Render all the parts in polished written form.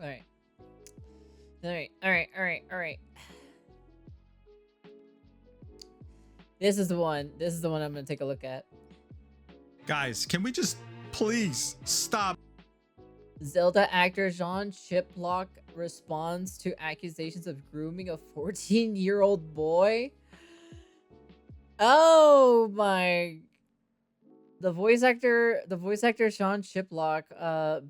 All right. All right. All right. All right. All right. This is the one. This is the one I'm gonna take a look at. Guys, can we just please stop? Zelda actor Jean Chiplock responds to accusations of grooming a 14-year-old boy. Oh my. The voice actor Sean Chiplock,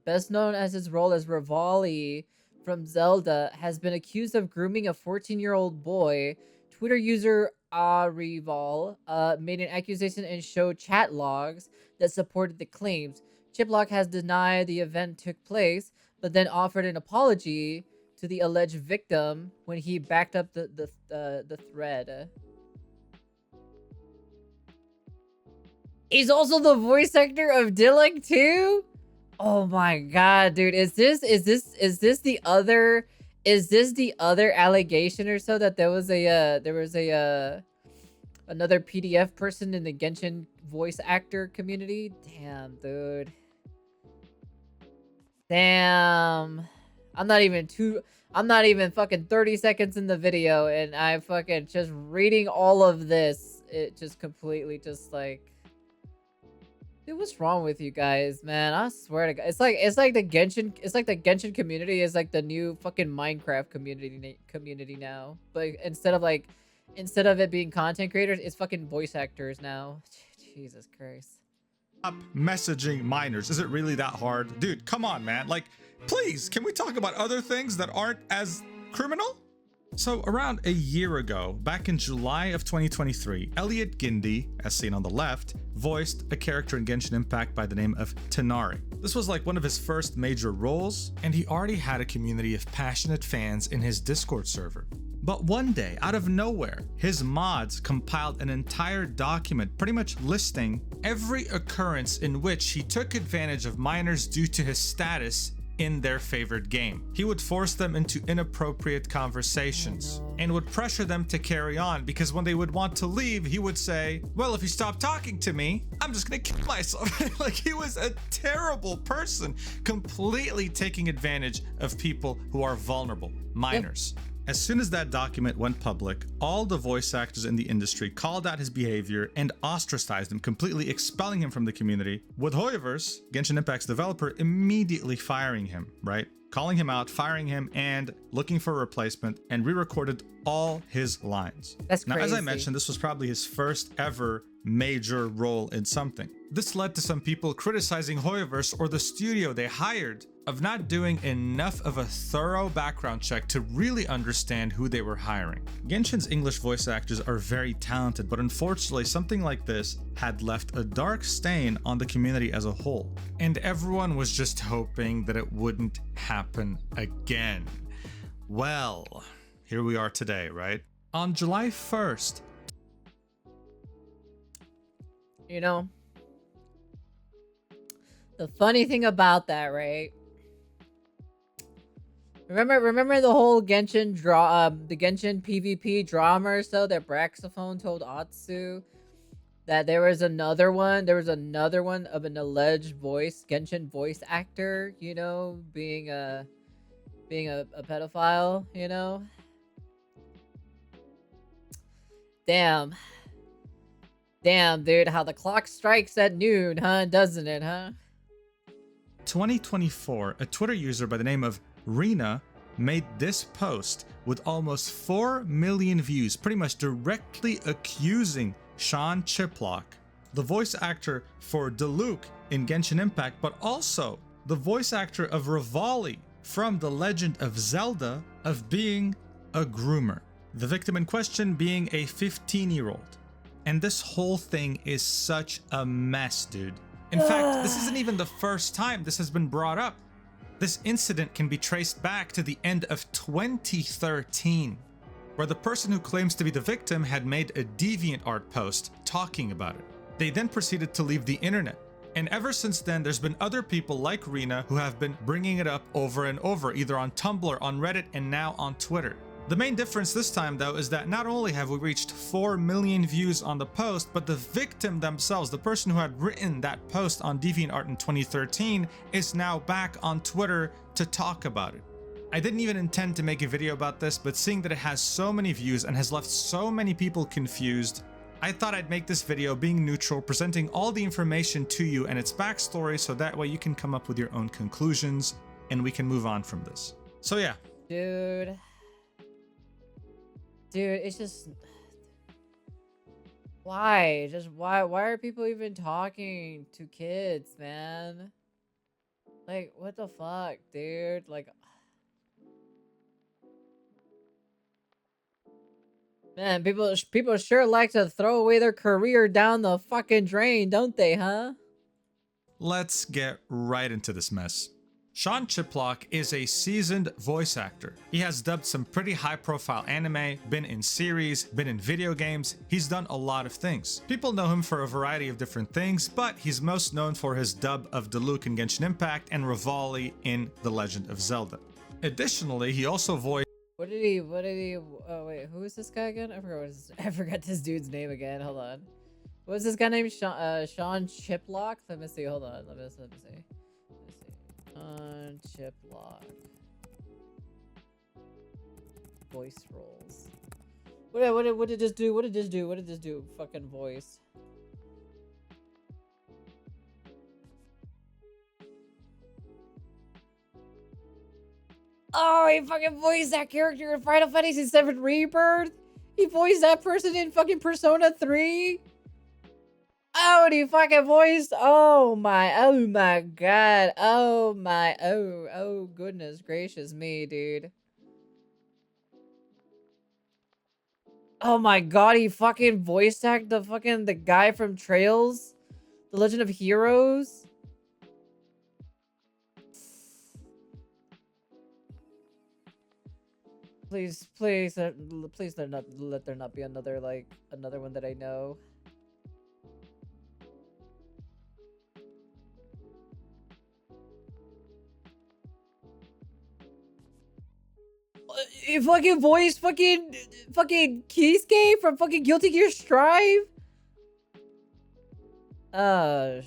best known as his role as Rivali from Zelda, has been accused of grooming a 14-year-old boy. Twitter user Rival made an accusation and showed chat logs that supported the claims. Chiplock has denied the event took place, but then offered an apology to the alleged victim when he backed up the thread. He's also the voice actor of Dylan too. Oh my god, dude! Is this the other allegation or so that there was another PDF person in the Genshin voice actor community? Damn, dude. Damn. I'm not even fucking 30 seconds in the video and I fucking just reading all of this. It just completely just like, dude, what's wrong with you guys, man? I swear to God, it's like the Genshin community is like the new fucking Minecraft community now. But instead of it being content creators, it's fucking voice actors now. Jesus Christ. Stop messaging minors. Is it really that hard? Dude, come on, man. Like, please, can we talk about other things that aren't as criminal? So around a year ago, back in July of 2023, Elliot Gindi, as seen on the left, voiced a character in Genshin Impact by the name of Tanari. This was like one of his first major roles, and he already had a community of passionate fans in his Discord server. But one day, out of nowhere, his mods compiled an entire document pretty much listing every occurrence in which he took advantage of minors due to his status in their favorite game. He would force them into inappropriate conversations and would pressure them to carry on, because when they would want to leave, he would say, well, if you stop talking to me, I'm just gonna kill myself. Like, he was a terrible person, completely taking advantage of people who are vulnerable, minors. Yep. As soon as that document went public, all the voice actors in the industry called out his behavior and ostracized him, completely expelling him from the community, with Hoyoverse, Genshin Impact's developer, immediately firing him, right? Calling him out, firing him, and looking for a replacement, and re-recorded all his lines. That's crazy. Now, as I mentioned, this was probably his first ever major role in something. This led to some people criticizing Hoyoverse or the studio they hired of not doing enough of a thorough background check to really understand who they were hiring. Genshin's English voice actors are very talented, but unfortunately something like this had left a dark stain on the community as a whole, and everyone was just hoping that it wouldn't happen again. Well, here we are today, right? On July 1st. You know, the funny thing about that, right? Remember the whole Genshin the Genshin PvP drama or so that Braxophone told Atsu that there was another one of an alleged Genshin voice actor, you know, being a pedophile, you know? Damn, dude, how the clock strikes at noon, huh? Doesn't it, huh? 2024, a Twitter user by the name of Rena made this post with almost 4 million views, pretty much directly accusing Sean Chiplock, the voice actor for Diluc in Genshin Impact, but also the voice actor of Rivali from The Legend of Zelda, of being a groomer. The victim in question being a 15-year-old. And this whole thing is such a mess, dude. In fact, this isn't even the first time this has been brought up. This incident can be traced back to the end of 2013, where the person who claims to be the victim had made a DeviantArt post talking about it. They then proceeded to leave the internet. And ever since then, there's been other people like Rena who have been bringing it up over and over, either on Tumblr, on Reddit, and now on Twitter. The main difference this time, though, is that not only have we reached 4 million views on the post, but the victim themselves, the person who had written that post on DeviantArt in 2013, is now back on Twitter to talk about it. I didn't even intend to make a video about this, but seeing that it has so many views and has left so many people confused, I thought I'd make this video being neutral, presenting all the information to you and its backstory so that way you can come up with your own conclusions and we can move on from this. So yeah. Dude, it's just... Why? Just why are people even talking to kids, man? Like, what the fuck, dude? Like... Man, people sure like to throw away their career down the fucking drain, don't they, huh? Let's get right into this mess. Sean Chiplock is a seasoned voice actor. He has dubbed some pretty high-profile anime, been in series, been in video games. He's done a lot of things. People know him for a variety of different things, but he's most known for his dub of Diluc in Genshin Impact and Rivali in The Legend of Zelda. Additionally, he also voiced... What did he, oh wait, who is this guy again? I forgot this dude's name again, hold on. What was this guy named? Sean Chiplock? Let me see, hold on, let me see. Sean Chiplock. Voice roles. What did this do? What did this do? Fucking voice. Oh, he fucking voiced that character in Final Fantasy VII Rebirth? He voiced that person in fucking Persona 3? Oh, and he fucking voiced... oh my god. Oh goodness gracious me, dude. Oh my god, he fucking voice acted the guy from Trails? The Legend of Heroes? Please let there not be another one that I know. He fucking voiced fucking Kisuke from fucking Guilty Gear Strive. Oh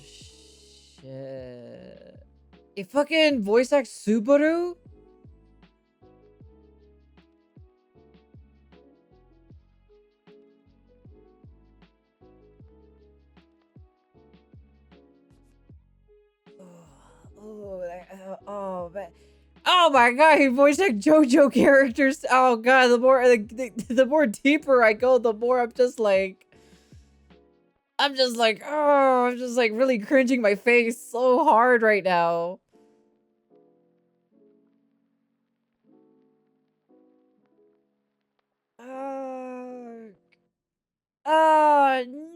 shit! He fucking voice act Subaru. Oh my god, he voiced like JoJo characters. Oh god, the more deeper I go, the more I'm just like really cringing my face so hard right now.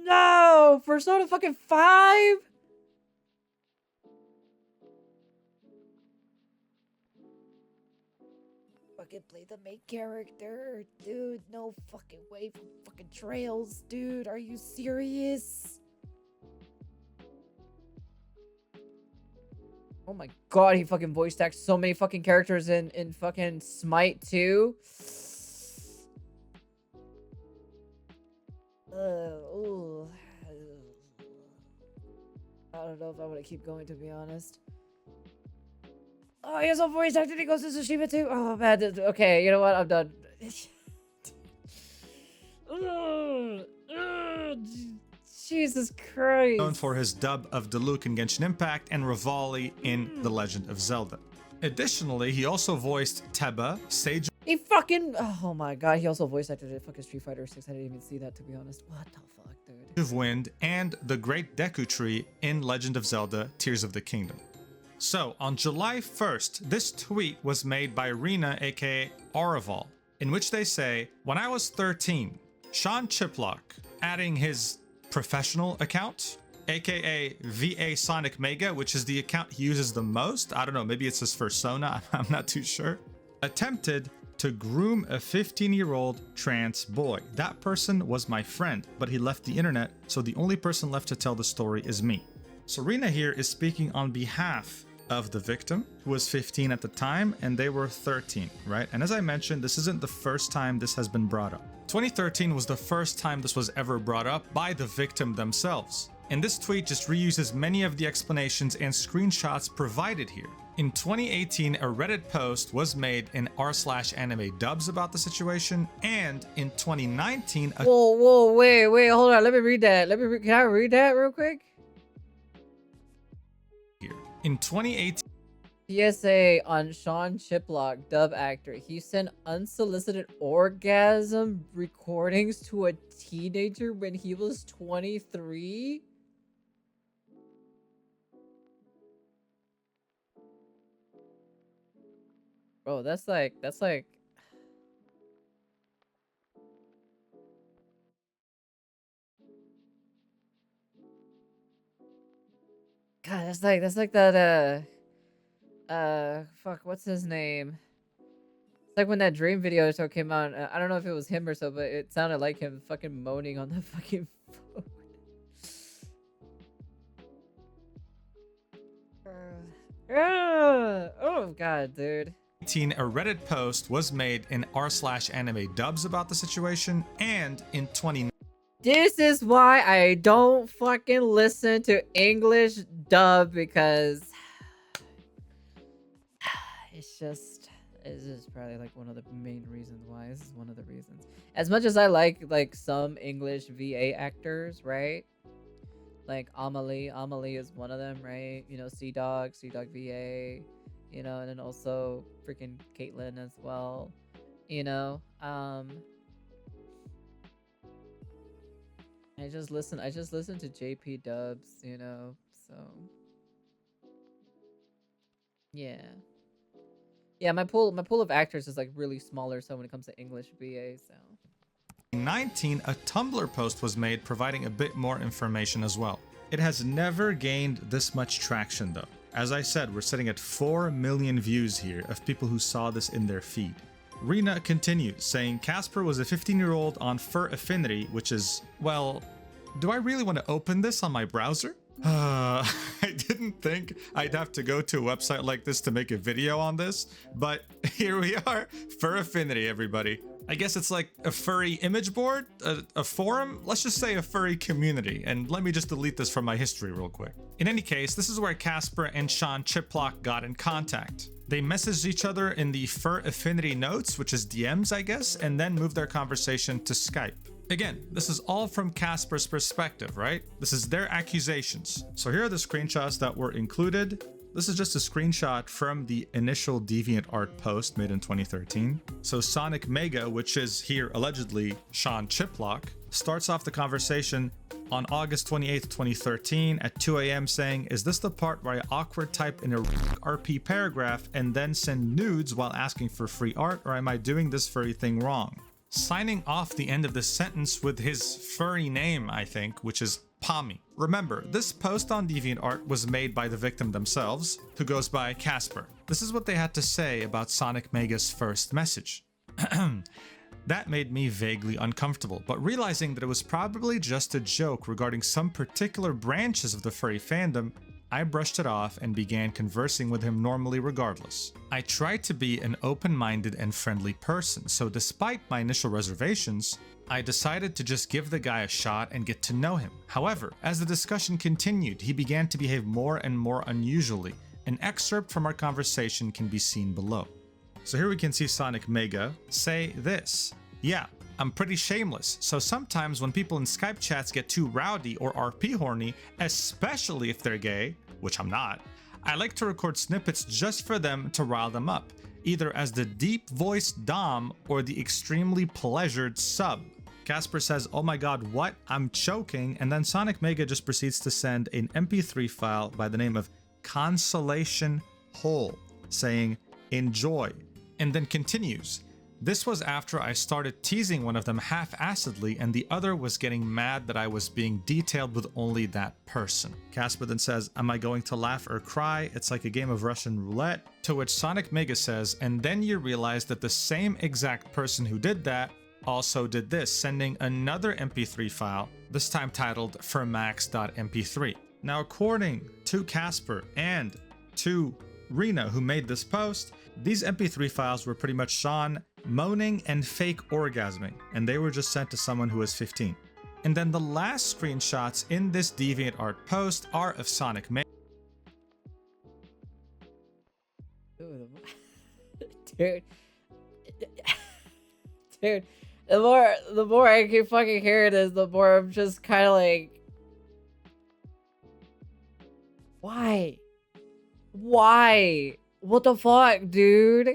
No! Persona fucking 5? Fucking play the main character, dude. No fucking way from fucking Trails, dude. Are you serious? Oh my god, he fucking voice acts so many fucking characters in fucking Smite 2. Ooh. I don't know if I want to keep going, to be honest. Oh, he has a voice actor. He goes to Tsushima too. Oh man. Okay, you know what? I'm done. Jesus Christ. Known for his dub of Diluc in Genshin Impact and Rivali in The Legend of Zelda. Additionally, he also voiced Teba, Sage. He fucking... oh my god, he also voice acted in fucking Street Fighter 6. I didn't even see that, to be honest. What the fuck, dude? Of Wind and the Great Deku Tree in Legend of Zelda Tears of the Kingdom. So, on July 1st, this tweet was made by Rena, aka Araval, in which they say, when I was 13, Sean Chiplock, adding his professional account, aka VA Sonic Mega, which is the account he uses the most, I don't know, maybe it's his persona, I'm not too sure, attempted to groom a 15-year-old trans boy. That person was my friend, but he left the internet, so the only person left to tell the story is me. So Rena here is speaking on behalf of the victim, who was 15 at the time, and they were 13, right? And as I mentioned, this isn't the first time this has been brought up. 2013 was the first time this was ever brought up by the victim themselves. And this tweet just reuses many of the explanations and screenshots provided here, In 2018, a Reddit post was made in r/anime dubs about the situation, and in 2019, Whoa, wait, hold on. Let me read that. Can I read that real quick? In 2018, PSA on Sean Chiplock, dub actor. He sent unsolicited orgasm recordings to a teenager when he was 23. Bro, that's like God, that's like that fuck, what's his name? It's like when that Dream video show came out. I don't know if it was him or so, but it sounded like him fucking moaning on the fucking phone. Oh god, dude. a Reddit post was made in r/anime dubs about the situation, and in 2019, This is why I don't fucking listen to English dub, because it's just probably like one of the main reasons why. This is one of the reasons. As much as I like some English VA actors, right? Like Amelie is one of them, right? You know, Sea Dog VA, you know, and then also freaking Caitlyn as well, you know. I just listen to JP dubs, you know, so yeah. Yeah, my pool of actors is like really smaller, so when it comes to English VA, so 2019, a Tumblr post was made providing a bit more information as well. It has never gained this much traction though. As I said, we're sitting at 4 million views here of people who saw this in their feed. Rena continues, saying Casper was a 15-year-old on Fur Affinity, which is, well, do I really want to open this on my browser? I didn't think I'd have to go to a website like this to make a video on this, but here we are. Fur Affinity, everybody. I guess it's like a furry image board, a forum. Let's just say a furry community. And let me just delete this from my history real quick. In any case, this is where Casper and Sean Chiplock got in contact. They messaged each other in the Fur Affinity notes, which is DMs, I guess, and then moved their conversation to Skype. Again, this is all from Casper's perspective, right? This is their accusations. So here are the screenshots that were included. This is just a screenshot from the initial DeviantArt post made in 2013. So Sonic Mega, which is here allegedly Sean Chiplock, starts off the conversation on August 28th, 2013 at 2 a.m. saying, "Is this the part where I awkward type in a RP paragraph and then send nudes while asking for free art, or am I doing this furry thing wrong?" Signing off the end of the sentence with his furry name, I think, which is Pommy. Remember, this post on DeviantArt was made by the victim themselves, who goes by Casper. This is what they had to say about Sonic Mega's first message. That made me vaguely uncomfortable, but realizing that it was probably just a joke regarding some particular branches of the furry fandom, I brushed it off and began conversing with him normally regardless. I try to be an open-minded and friendly person, so despite my initial reservations, I decided to just give the guy a shot and get to know him. However, as the discussion continued, he began to behave more and more unusually. An excerpt from our conversation can be seen below. So here we can see Sonic Mega say this. "Yeah, I'm pretty shameless, so sometimes when people in Skype chats get too rowdy or RP horny, especially if they're gay, which I'm not, I like to record snippets just for them to rile them up, either as the deep-voiced dom or the extremely pleasured sub." Casper says, "Oh my god, what? I'm choking," and then Sonic Mega just proceeds to send an MP3 file by the name of Consolation Hole, saying, "Enjoy," and then continues. "This was after I started teasing one of them half-assedly and the other was getting mad that I was being detailed with only that person." Casper then says, "Am I going to laugh or cry? It's like a game of Russian roulette." To which Sonic Mega says, "And then you realize that the same exact person who did that also did this," sending another MP3 file, this time titled formax.mp3. Now, according to Casper and to Rena, who made this post, these MP3 files were pretty much Sean moaning and fake orgasming, and they were just sent to someone who was 15. And then the last screenshots in this DeviantArt post are of Sonic Mega. dude. Dude, the more I keep fucking hearing this, the more I'm just kind of like, why? Why? What the fuck, dude?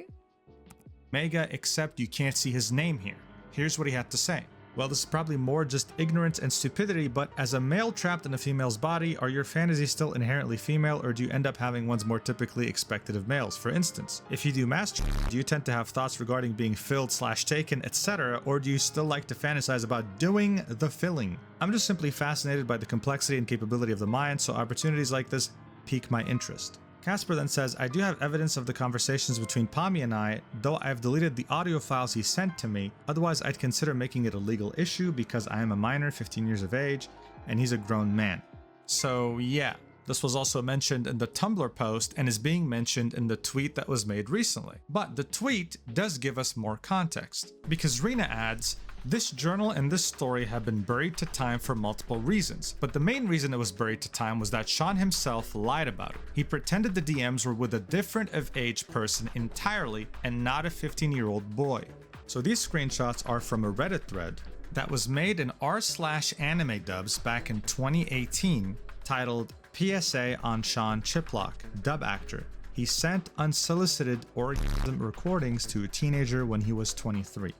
Mega, except you can't see his name here. Here's what he had to say. Well, this is probably more just ignorance and stupidity, but as a male trapped in a female's body, are your fantasies still inherently female, or do you end up having ones more typically expected of males? For instance, if you do masturbate, do you tend to have thoughts regarding being filled/taken, etc., or do you still like to fantasize about doing the filling? I'm just simply fascinated by the complexity and capability of the mind, so opportunities like this pique my interest. Casper then says, I do have evidence of the conversations between Pami and I, though I have deleted the audio files he sent to me, otherwise I'd consider making it a legal issue because I am a minor, 15 years of age, and he's a grown man. So yeah, this was also mentioned in the Tumblr post and is being mentioned in the tweet that was made recently. But the tweet does give us more context, because Rena adds, this journal and this story have been buried to time for multiple reasons, but the main reason it was buried to time was that Sean himself lied about it. He pretended the DMs were with a different of age person entirely and not a 15-year-old boy. So these screenshots are from a Reddit thread that was made in r/anime dubs back in 2018 titled PSA on Sean Chiplock, dub actor. He sent unsolicited orgasm recordings to a teenager when he was 23.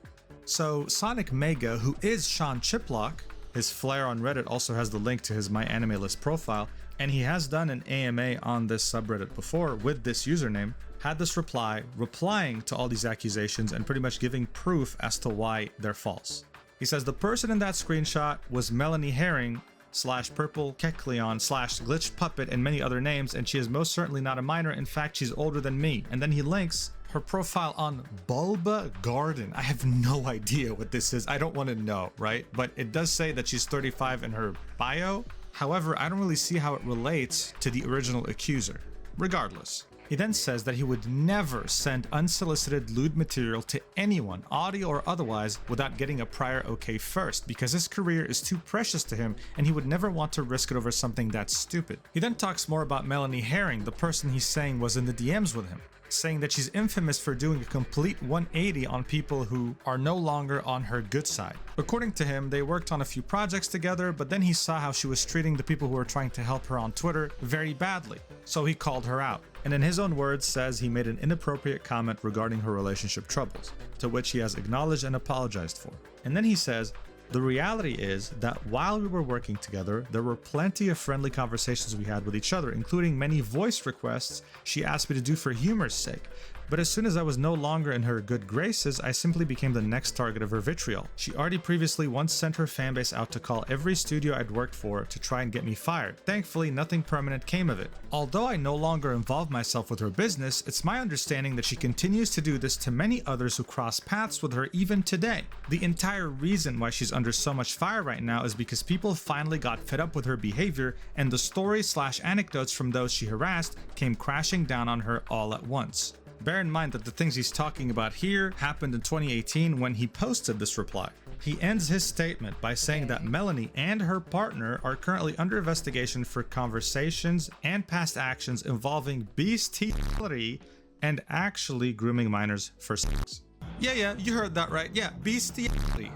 So Sonic Mega, who is Sean Chiplock, his flair on Reddit also has the link to his My Anime List profile, and he has done an AMA on this subreddit before with this username, had this replying to all these accusations and pretty much giving proof as to why they're false. He says the person in that screenshot was Melanie Herring /Purple Kekleon /Glitched Puppet and many other names, and she is most certainly not a minor. In fact, she's older than me. And then he links her profile on Bulba Garden. I have no idea what this is. I don't want to know, right? But it does say that she's 35 in her bio. However, I don't really see how it relates to the original accuser. Regardless, he then says that he would never send unsolicited lewd material to anyone, audio or otherwise, without getting a prior okay first, because his career is too precious to him and he would never want to risk it over something that stupid. He then talks more about Melanie Herring, the person he's saying was in the DMs with him, saying that she's infamous for doing a complete 180 on people who are no longer on her good side. According to him, they worked on a few projects together, but then he saw how she was treating the people who were trying to help her on Twitter very badly, so he called her out. And in his own words says he made an inappropriate comment regarding her relationship troubles, to which he has acknowledged and apologized for. And then he says, the reality is that while we were working together, there were plenty of friendly conversations we had with each other, including many voice requests she asked me to do for humor's sake. But as soon as I was no longer in her good graces, I simply became the next target of her vitriol. She already previously once sent her fanbase out to call every studio I'd worked for to try and get me fired. Thankfully, nothing permanent came of it. Although I no longer involve myself with her business, it's my understanding that she continues to do this to many others who cross paths with her even today. The entire reason why she's under so much fire right now is because people finally got fed up with her behavior, and the stories/anecdotes from those she harassed came crashing down on her all at once. Bear in mind that the things he's talking about here happened in 2018 when he posted this reply. He ends his statement by saying that Melanie and her partner are currently under investigation for conversations and past actions involving bestiality and actually grooming minors for sex. Yeah, you heard that right. Yeah, bestiality.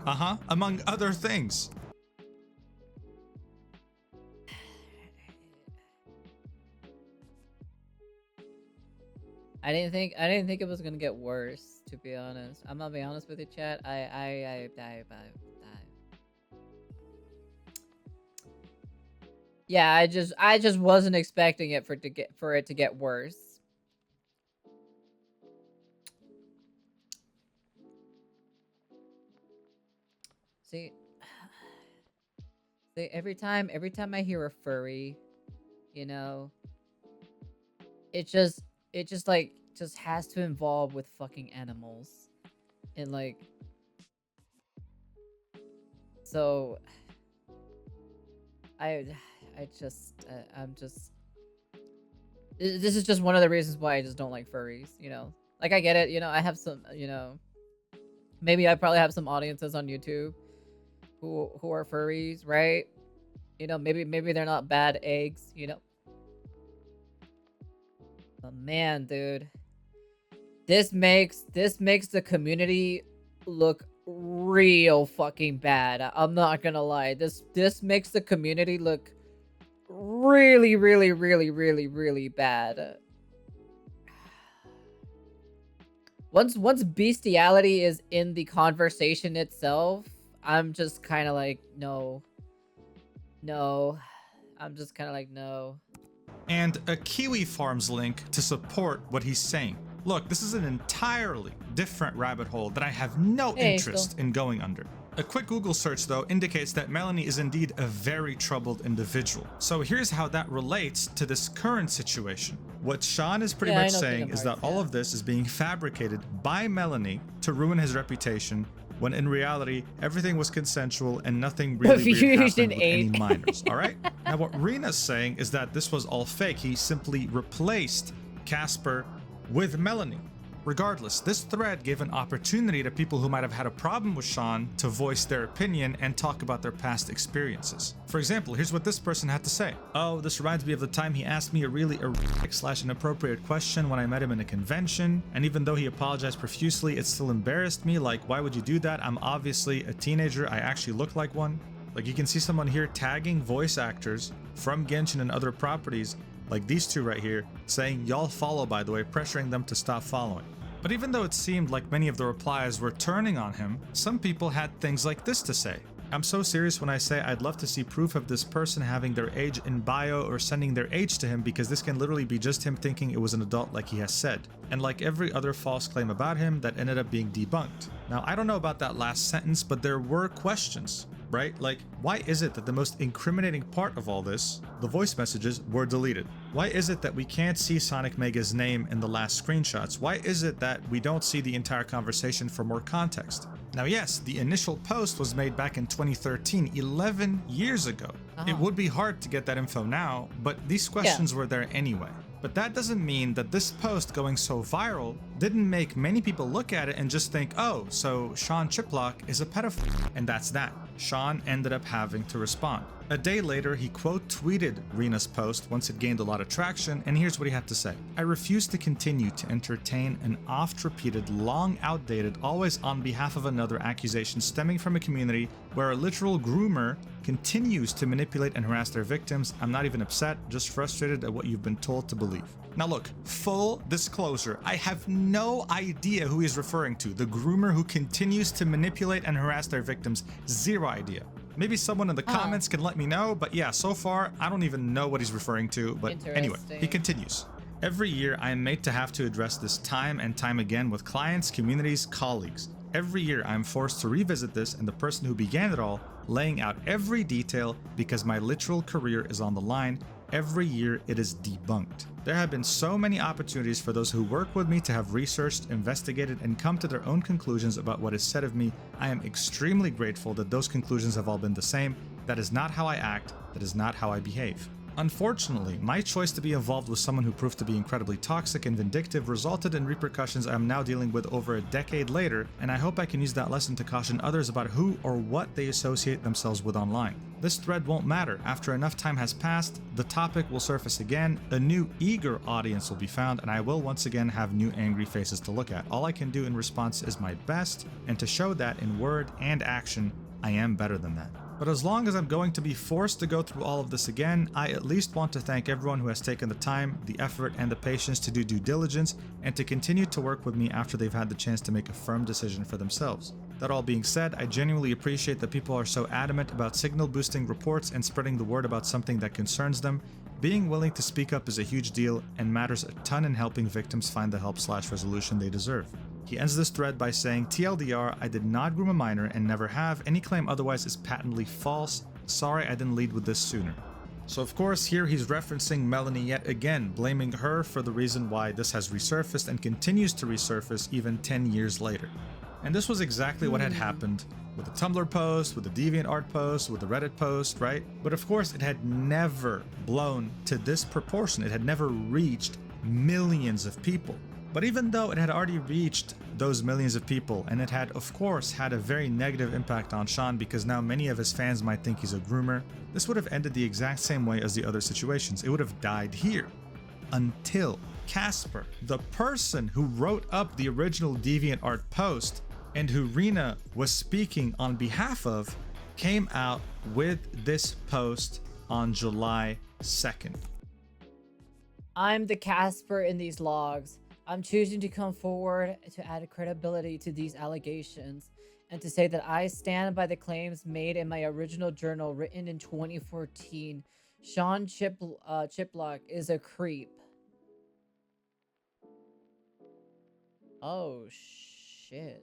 Among other things. I didn't think it was gonna get worse, to be honest. I'm gonna be honest with you, chat. Yeah, I just wasn't expecting it for it to get worse. See, every time I hear a furry, you know, it just has to involve with fucking animals, and like, so I'm just this is just one of the reasons why I just don't like furries, you know. Like, I get it, you know, I have some, you know, maybe I probably have some audiences on YouTube who are furries, right? You know, maybe they're not bad eggs, you know. But man, dude, this makes the community look real fucking bad. I'm not gonna lie. This makes the community look really, really, really, really, really bad. Once bestiality is in the conversation itself, I'm just kind of like, no. I'm just kind of like, no. And a Kiwi Farms link to support what he's saying. Look, this is an entirely different rabbit hole that I have no interest in going under. A quick Google search, though, indicates that Melanie is indeed a very troubled individual. So here's how that relates to this current situation. What Sean is pretty much saying is that all of this is being fabricated by Melanie to ruin his reputation, when in reality, everything was consensual and nothing really weird happened with any minors, all right? Now, what Rena's saying is that this was all fake. He simply replaced Casper with Melanie. Regardless, this thread gave an opportunity to people who might have had a problem with Sean to voice their opinion and talk about their past experiences. For example, here's what this person had to say. Oh, this reminds me of the time he asked me a really erratic/inappropriate question when I met him in a convention, and even though he apologized profusely, it still embarrassed me. Like, why would you do that? I'm obviously a teenager. I actually look like one. Like, you can see someone here tagging voice actors from Genshin and other properties, like these two right here, saying y'all follow, by the way, pressuring them to stop following. But even though it seemed like many of the replies were turning on him, some people had things like this to say. I'm so serious when I say I'd love to see proof of this person having their age in bio or sending their age to him, because this can literally be just him thinking it was an adult like he has said. And like every other false claim about him that ended up being debunked. Now, I don't know about that last sentence, but there were questions, right? Like, why is it that the most incriminating part of all this, the voice messages, were deleted? Why is it that we can't see Sonic Mega's name in the last screenshots? Why is it that we don't see the entire conversation for more context? Now, yes, the initial post was made back in 2013, 11 years ago. It would be hard to get that info now, but these questions were there anyway. But that doesn't mean that this post going so viral didn't make many people look at it and just think, oh, so Sean Chiplock is a pedophile, and that's that. Sean ended up having to respond. A day later, he quote tweeted Rena's post once it gained a lot of traction, and here's what he had to say. I refuse to continue to entertain an oft-repeated, long outdated, always on behalf of another accusation stemming from a community where a literal groomer continues to manipulate and harass their victims. I'm not even upset, just frustrated at what you've been told to believe. Now look, full disclosure, I have no idea who he's referring to. The groomer who continues to manipulate and harass their victims, zero idea. Maybe someone in the comments can let me know, but yeah, so far, I don't even know what he's referring to. But anyway, he continues. Every year, I am made to have to address this time and time again with clients, communities, colleagues. Every year, I am forced to revisit this, and the person who began it all, laying out every detail because my literal career is on the line. Every year, it is debunked. There have been so many opportunities for those who work with me to have researched, investigated, and come to their own conclusions about what is said of me. I am extremely grateful that those conclusions have all been the same. That is not how I act. That is not how I behave. Unfortunately, my choice to be involved with someone who proved to be incredibly toxic and vindictive resulted in repercussions I am now dealing with over a decade later, and I hope I can use that lesson to caution others about who or what they associate themselves with online. This thread won't matter. After enough time has passed, the topic will surface again, a new eager audience will be found, and I will once again have new angry faces to look at. All I can do in response is my best, and to show that in word and action, I am better than that. But as long as I'm going to be forced to go through all of this again, I at least want to thank everyone who has taken the time, the effort, and the patience to do due diligence and to continue to work with me after they've had the chance to make a firm decision for themselves. That all being said, I genuinely appreciate that people are so adamant about signal boosting reports and spreading the word about something that concerns them. Being willing to speak up is a huge deal and matters a ton in helping victims find the help/resolution they deserve. He ends this thread by saying, TLDR, I did not groom a minor and never have. Any claim otherwise is patently false. Sorry I didn't lead with this sooner. So of course here he's referencing Melanie yet again, blaming her for the reason why this has resurfaced and continues to resurface even 10 years later. And this was exactly what had happened with the Tumblr post, with the DeviantArt post, with the Reddit post, right? But of course it had never blown to this proportion. It had never reached millions of people. But even though it had already reached those millions of people, and it had of course had a very negative impact on Sean because now many of his fans might think he's a groomer, this would have ended the exact same way as the other situations. It would have died here. Until Casper, the person who wrote up the original DeviantArt post and who Rena was speaking on behalf of, came out with this post on July 2nd. I'm the Casper in these logs. I'm choosing to come forward to add credibility to these allegations and to say that I stand by the claims made in my original journal written in 2014. Sean Chiplock is a creep. Oh shit.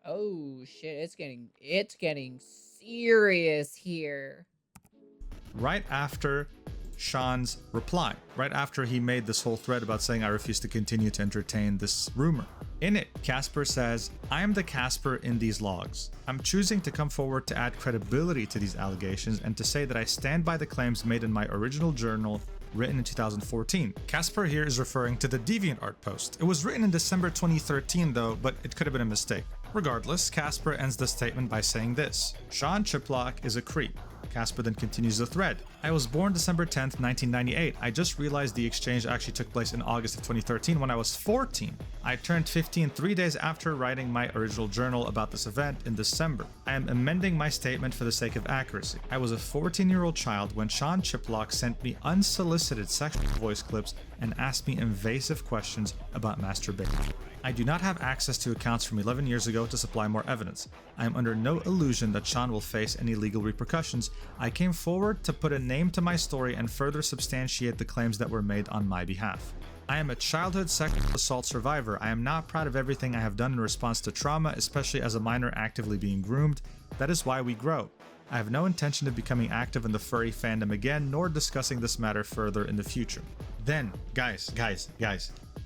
Oh shit, it's getting serious here. Right after Sean's reply, right after he made this whole thread about saying I refuse to continue to entertain this rumor. In it, Casper says, I am the Casper in these logs. I'm choosing to come forward to add credibility to these allegations and to say that I stand by the claims made in my original journal written in 2014. Casper here is referring to the DeviantArt post. It was written in December 2013 though, but it could have been a mistake. Regardless, Casper ends the statement by saying this: Sean Chiplock is a creep. Casper then continues the thread. I was born December 10th, 1998. I just realized the exchange actually took place in August of 2013 when I was 14. I turned 15 3 days after writing my original journal about this event in December. I am amending my statement for the sake of accuracy. I was a 14-year-old child when Sean Chiplock sent me unsolicited sexual voice clips and asked me invasive questions about masturbation. I do not have access to accounts from 11 years ago to supply more evidence. I am under no illusion that Sean will face any legal repercussions. I came forward to put a name to my story and further substantiate the claims that were made on my behalf. I am a childhood sexual assault survivor. I am not proud of everything I have done in response to trauma, especially as a minor actively being groomed. That is why we grow. I have no intention of becoming active in the furry fandom again, nor discussing this matter further in the future. Then, guys,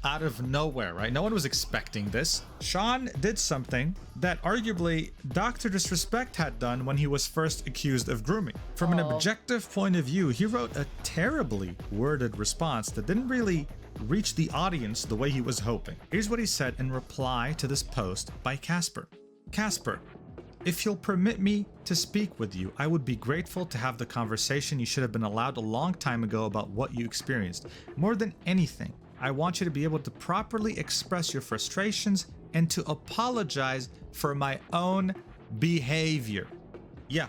out of nowhere, right? No one was expecting this. Sean did something that arguably Dr. Disrespect had done when he was first accused of grooming. From an objective point of view, he wrote a terribly worded response that didn't really reach the audience the way he was hoping. Here's what he said in reply to this post by Casper. Casper, if you'll permit me to speak with you, I would be grateful to have the conversation you should have been allowed a long time ago about what you experienced. More than anything, I want you to be able to properly express your frustrations and to apologize for my own behavior. Yeah,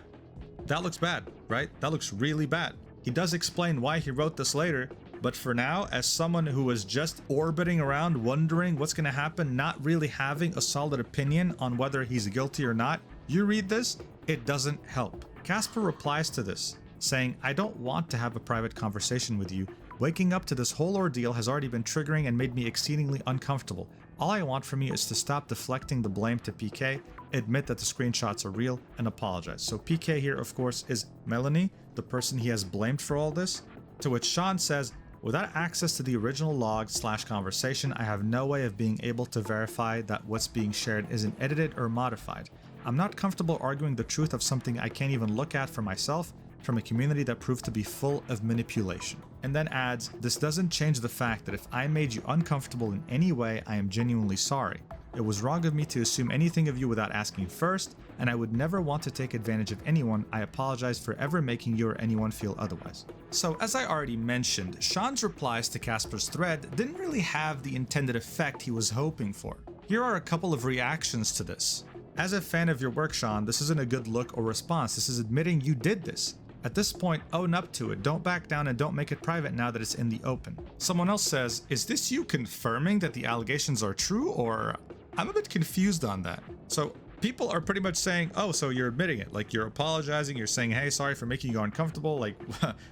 that looks bad, right? That looks really bad. He does explain why he wrote this later, but for now, as someone who was just orbiting around wondering what's going to happen, not really having a solid opinion on whether he's guilty or not, you read this, it doesn't help. Casper replies to this, saying, I don't want to have a private conversation with you. Waking up to this whole ordeal has already been triggering and made me exceedingly uncomfortable. All I want from you is to stop deflecting the blame to PK, admit that the screenshots are real, and apologize. So PK here, of course, is Melanie, the person he has blamed for all this. To which Sean says, without access to the original log/conversation, I have no way of being able to verify that what's being shared isn't edited or modified. I'm not comfortable arguing the truth of something I can't even look at for myself from a community that proved to be full of manipulation. And then adds, this doesn't change the fact that if I made you uncomfortable in any way, I am genuinely sorry. It was wrong of me to assume anything of you without asking first, and I would never want to take advantage of anyone. I apologize for ever making you or anyone feel otherwise. So as I already mentioned, Sean's replies to Casper's thread didn't really have the intended effect he was hoping for. Here are a couple of reactions to this. As a fan of your work, Sean, this isn't a good look or response. This is admitting you did this. At this point, own up to it. Don't back down and don't make it private now that it's in the open. Someone else says, is this you confirming that the allegations are true, or I'm a bit confused on that. So people are pretty much saying, oh, so you're admitting it. Like you're apologizing. You're saying, hey, sorry for making you uncomfortable. Like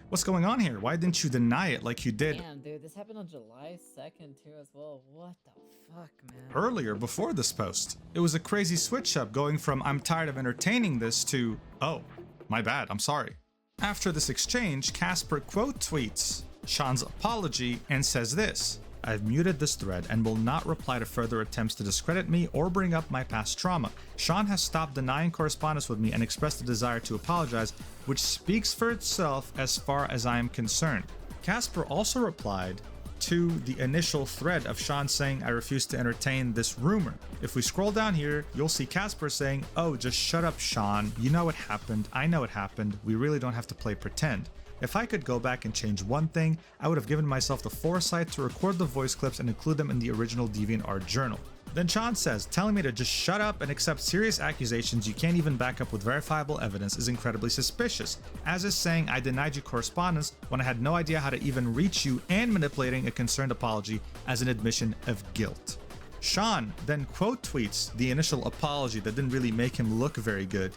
what's going on here? Why didn't you deny it like you did? Damn, dude, this happened on July 2nd too as well. What the fuck, man? Earlier, before this post. It was a crazy switch up going from I'm tired of entertaining this to, oh, my bad, I'm sorry. After this exchange, Casper quote tweets Sean's apology and says this: I've muted this thread and will not reply to further attempts to discredit me or bring up my past trauma. Sean has stopped denying correspondence with me and expressed a desire to apologize, which speaks for itself as far as I am concerned. Casper also replied to the initial thread of Sean saying, I refuse to entertain this rumor. If we scroll down here, you'll see Casper saying, oh, just shut up, Sean. You know what happened. I know it happened. We really don't have to play pretend. If I could go back and change one thing, I would have given myself the foresight to record the voice clips and include them in the original DeviantArt journal. Then Sean says, telling me to just shut up and accept serious accusations you can't even back up with verifiable evidence is incredibly suspicious, as is saying I denied you correspondence when I had no idea how to even reach you and manipulating a concerned apology as an admission of guilt. Sean then quote tweets the initial apology that didn't really make him look very good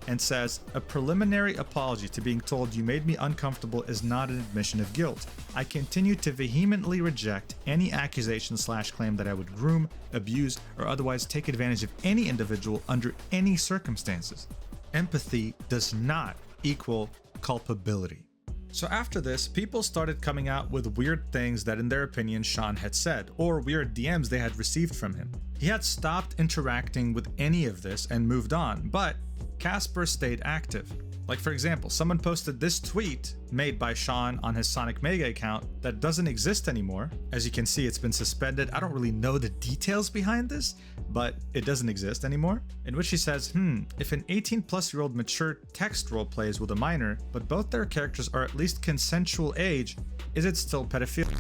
and says, a preliminary apology to being told you made me uncomfortable is not an admission of guilt. I continue to vehemently reject any accusation/claim that I would groom, abuse, or otherwise take advantage of any individual under any circumstances. Empathy does not equal culpability. So after this, people started coming out with weird things that in their opinion Sean had said, or weird DMs they had received from him. He had stopped interacting with any of this and moved on, but Casper stayed active. Like for example, someone posted this tweet made by Sean on his Sonic Mega account that doesn't exist anymore. As you can see, it's been suspended. I don't really know the details behind this, but it doesn't exist anymore. In which he says, if an 18-plus-year-old mature text role plays with a minor, but both their characters are at least consensual age, is it still pedophilia?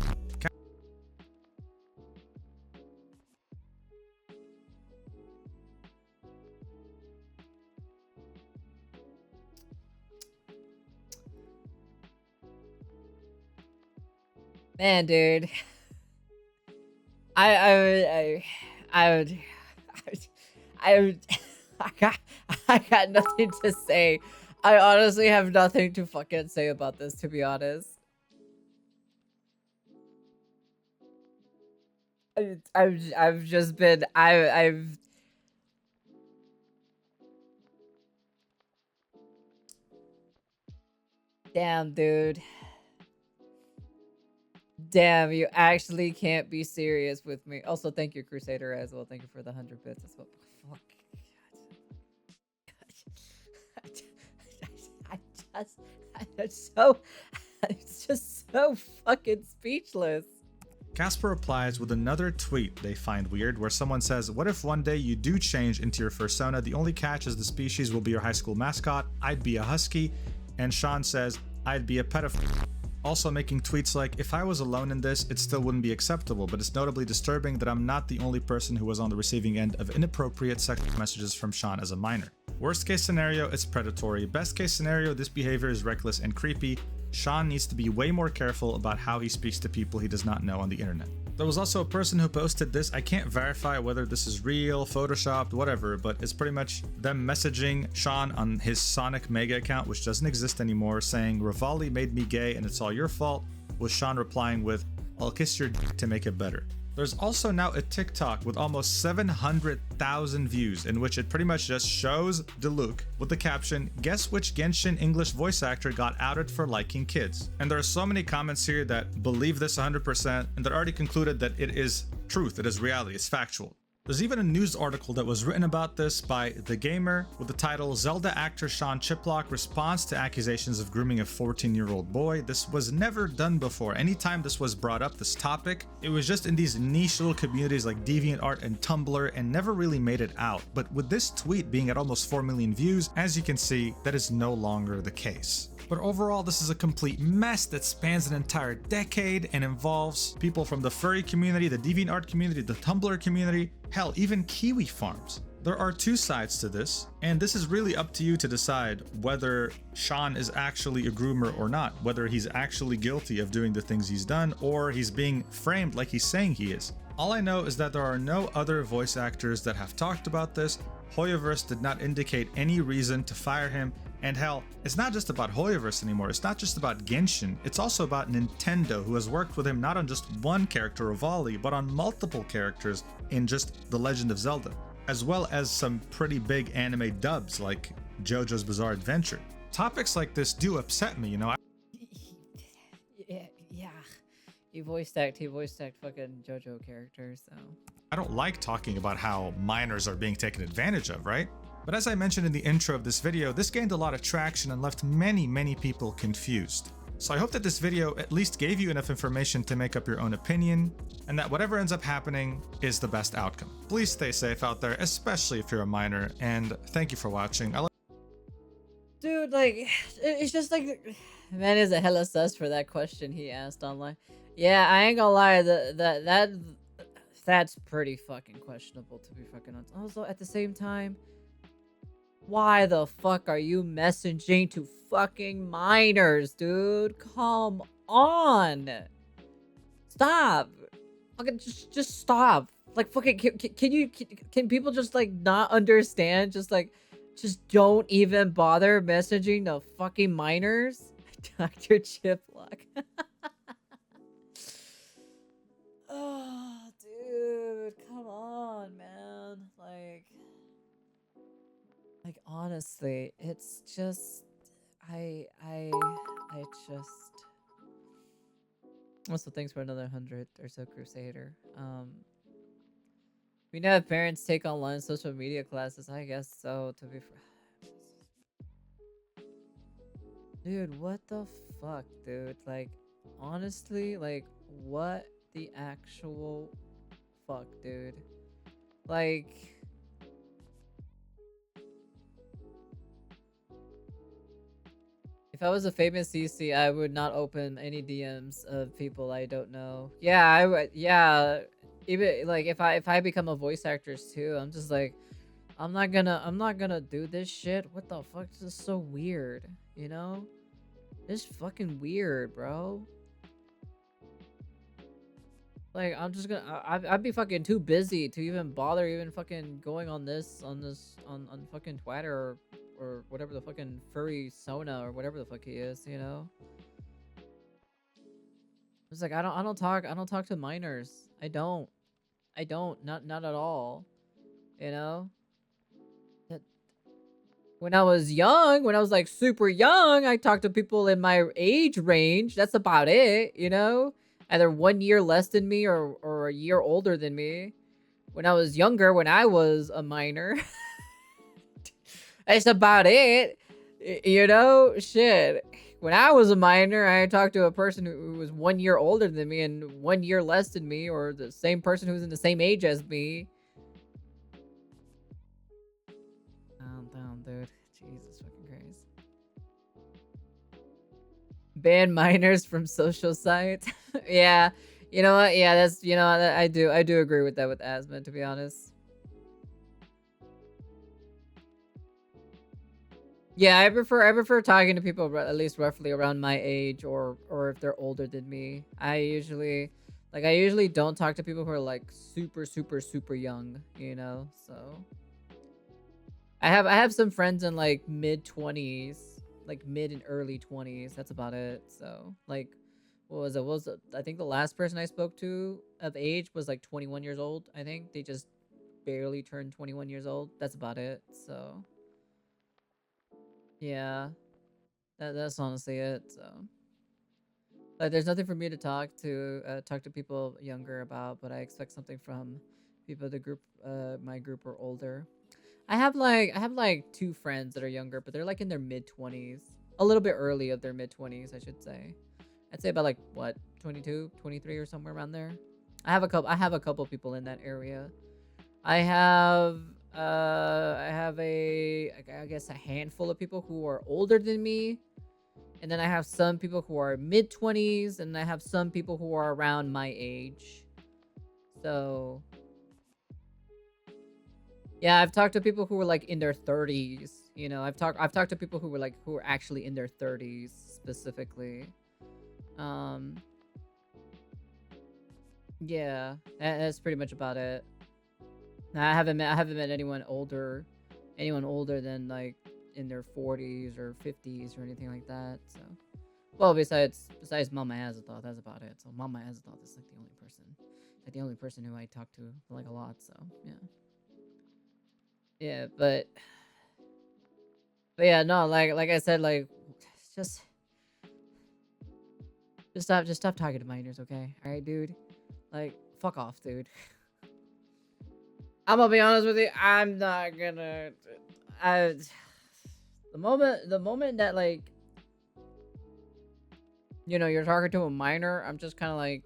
Man, dude. I would I got nothing to say. I honestly have nothing to fucking say about this, to be honest. I've just been I've damn, dude. Damn, you actually can't be serious with me. Also, thank you, Crusader, as well. Thank you for the 100 bits as well. Fuck. It's just so fucking speechless. Casper replies with another tweet they find weird, where someone says, what if one day you do change into your fursona? The only catch is the species will be your high school mascot. I'd be a husky. And Sean says, I'd be a pedophile. Also making tweets like, if I was alone in this, it still wouldn't be acceptable, but it's notably disturbing that I'm not the only person who was on the receiving end of inappropriate sexual messages from Sean as a minor. Worst case scenario, it's predatory. Best case scenario, this behavior is reckless and creepy. Sean needs to be way more careful about how he speaks to people he does not know on the internet. There was also a person who posted this. I can't verify whether this is real, photoshopped, whatever, but it's pretty much them messaging Sean on his Sonic Mega account, which doesn't exist anymore, saying, Rivali made me gay and it's all your fault, with Sean replying with, I'll kiss your dick to make it better. There's also now a TikTok with almost 700,000 views in which it pretty much just shows Diluc with the caption, guess which Genshin English voice actor got outed for liking kids? And there are so many comments here that believe this 100% and that already concluded that it is truth, it is reality, it's factual. There's even a news article that was written about this by The Gamer with the title Zelda actor Sean Chiplock responds to accusations of grooming a 14-year-old boy. This was never done before. Anytime this was brought up, this topic, it was just in these niche little communities like DeviantArt and Tumblr and never really made it out. But with this tweet being at almost 4 million views, as you can see, that is no longer the case. But overall, this is a complete mess that spans an entire decade and involves people from the furry community, the DeviantArt community, the Tumblr community, hell, even Kiwi farms. There are two sides to this, and this is really up to you to decide whether Sean is actually a groomer or not, whether he's actually guilty of doing the things he's done, or he's being framed like he's saying he is. All I know is that there are no other voice actors that have talked about this. Hoyoverse did not indicate any reason to fire him. And hell, it's not just about Hoyoverse anymore, it's not just about Genshin, it's also about Nintendo, who has worked with him not on just one character, Rivali, but on multiple characters in just The Legend of Zelda, as well as some pretty big anime dubs like JoJo's Bizarre Adventure. Topics like this do upset me, you know. Yeah. He voiced act fucking JoJo characters, so. I don't like talking about how minors are being taken advantage of, right? But as I mentioned in the intro of this video, this gained a lot of traction and left many people confused. So I hope that this video at least gave you enough information to make up your own opinion, and that whatever ends up happening is the best outcome. Please stay safe out there, especially if you're a minor, and thank you for watching. Dude, like, it's just like, Man is a hella sus for that question he asked online. Yeah, I ain't gonna lie, that's pretty fucking questionable to be fucking honest. Also, at the same time, why the fuck are you messaging to fucking minors, dude? Come on. Stop. Fucking just stop. Like fucking can people just like not understand? Just don't even bother messaging the fucking minors? Dr. Chiplock. Oh, dude, come on, man. Like honestly, it's just I just also thanks for another 100 or so Crusader. We know have parents take online social media classes. I guess so. To be dude, what the fuck, dude? Like, honestly, like, what the actual fuck, dude? Like, if I was a famous CC, I would not open any DMs of people I don't know. Yeah, I would. Yeah, even like if I become a voice actress too, I'm just like, I'm not gonna do this shit. What the fuck? This is so weird. You know, this is fucking weird, bro. Like I'm just gonna I'd be fucking too busy to even bother even fucking going on fucking Twitter or whatever the fucking furry Sona or whatever the fuck he is, you know? It's like I don't talk to minors. I don't not at all. You know? That when I was young, when I was like super young, I talked to people in my age range. That's about it, you know? Either 1 year less than me or a year older than me. When I was younger, when I was a minor. That's about it. You know? Shit. When I was a minor, I talked to a person who was 1 year older than me and 1 year less than me, or the same person who's in the same age as me. Calm down, dude. Jesus fucking Christ. Ban minors from social sites. Yeah. You know what? Yeah, that's I do agree with that with asthma, to be honest. Yeah, I prefer talking to people at least roughly around my age or if they're older than me. I usually don't talk to people who are like super young, you know? So I have some friends in like mid 20s, like mid and early 20s. That's about it. So, like what was it? I think the last person I spoke to of age was like 21 years old. I think they just barely turned 21 years old. That's about it. So, yeah. That's honestly it. So, like, there's nothing for me to talk to people younger about, but I expect something from people the group, my group are older. I have like two friends that are younger, but they're like in their mid 20s, a little bit early of their mid 20s, I should say. I'd say about like what 22, 23, or somewhere around there. I have a couple people in that area. I have I guess a handful of people who are older than me, and then I have some people who are mid 20s, and I have some people who are around my age. So, yeah, I've talked to people who were like in their 30s. You know, I've talked to people who were actually in their 30s specifically. Um yeah, that's pretty much about it. I haven't met anyone older than like in their 40s or 50s or anything like that. So, well, besides Mama Azathoth, that's about it. So Mama Azathoth is like the only person who I talk to like a lot. So yeah, yeah, but yeah, no, like I said, like just just stop talking to minors, okay? All right, dude. Like fuck off, dude. I'm gonna be honest with you. I'm not gonna. I the moment that like you're talking to a minor, I'm just kind of like,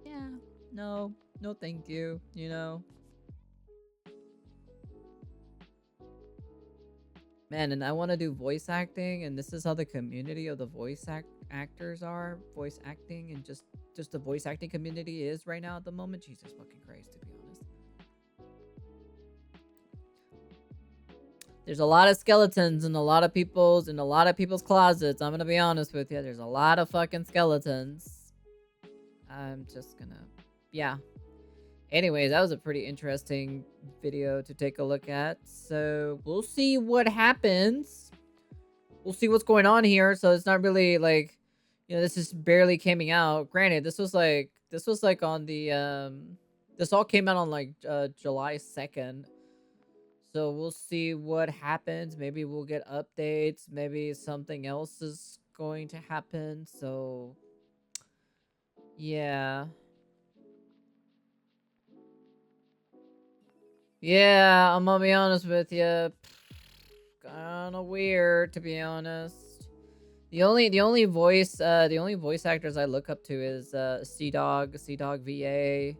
yeah, no, no, thank you. You know, Man, and I want to do voice acting, and this is how the community of the actors are, voice acting, and just the voice acting community is right now at the moment. Jesus fucking Christ, to be honest. There's a lot of skeletons in a lot of people's closets. I'm gonna be honest with you. There's a lot of fucking skeletons. I'm just gonna, yeah. Anyways, that was a pretty interesting video to take a look at. So we'll see what happens. We'll see what's going on here. So it's not really like, you know, this is barely coming out. Granted, this was like on the this all came out on like July 2nd. So we'll see what happens. Maybe we'll get updates. Maybe something else is going to happen. So yeah. Yeah, I'm gonna be honest with you. Kinda weird, to be honest. The only voice actors I look up to is Sea Dog VA,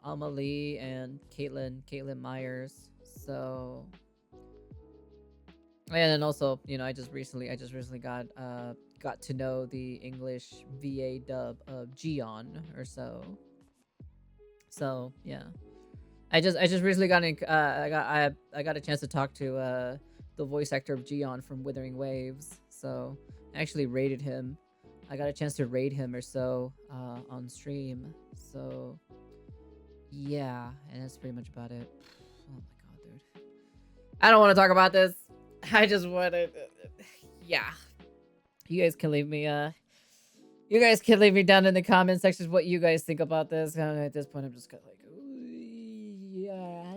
Amelie, and Caitlin Myers. So, and then also, you know, I just recently got to know the English VA dub of Gion or so. So yeah. I just recently got I got a chance to talk to the voice actor of Gion from Withering Waves. So I actually raided him. I got a chance to raid him or so on stream. So yeah, and that's pretty much about it. Oh my god, dude. I don't want to talk about this. I just want to yeah. You guys can leave me down in the comment sections what you guys think about this. At this point I'm just kind of like yeah.